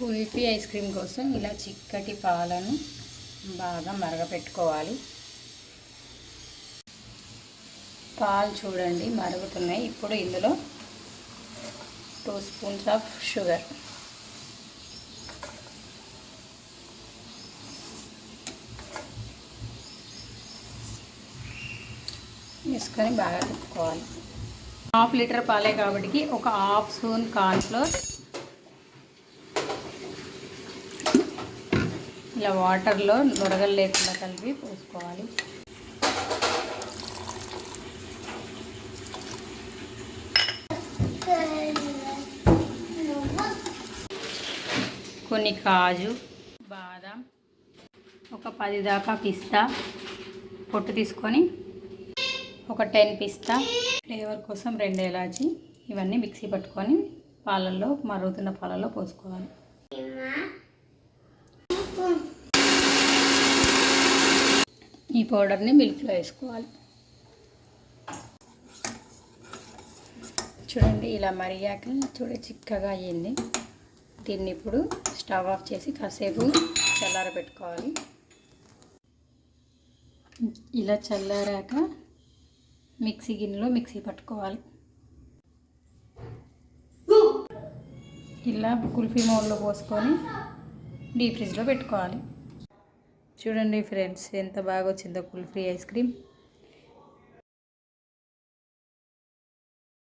Kulfi ice cream కోసం ఇలా చిక్కటి పాలను బాగా మరగపెట్టుకోవాలి. పాలు చూడండి మరుగుతున్నాయి. ఇప్పుడు ఇందులో 2 స్పూన్స్ ఆఫ్ షుగర్ వేసుకొని బాగా తిప్పుకోవాలి. 1/2 లీటర్ పాలే కాబట్టి ఒక 1/2 స్పూన్ కార్న్ఫ్లోర్ ఇలా వాటర్లో నురగలు లేకుండా కలిపి పోసుకోవాలి. కొన్ని కాజు, బాదం, ఒక 10 దాకా పిస్తా పొట్టు తీసుకొని ఒక 10 పిస్తా, ఫ్లేవర్ కోసం 2 ఇలాచి, ఇవన్నీ మిక్సీ పట్టుకొని పాలల్లో మరుగుతున్న పాలల్లో పోసుకోవాలి. ఈ పౌడర్ని మిల్క్లో వేసుకోవాలి. చూడండి ఇలా మరిగాక చిక్కగా అయ్యింది. దీన్ని ఇప్పుడు స్టవ్ ఆఫ్ చేసి కాసేపు చల్లారబెట్టుకోవాలి. ఇలా చల్లారాక మిక్సీ గిన్నెలో మిక్సీ పట్టుకోవాలి. ఇలా కుల్ఫీ మౌల్డ్లో పోసుకొని డీప్ ఫ్రిడ్జ్లో పెట్టుకోవాలి. చూడండి ఫ్రెండ్స్ ఎంత బాగా వచ్చిందో కుల్ఫీ ఐస్ క్రీమ్.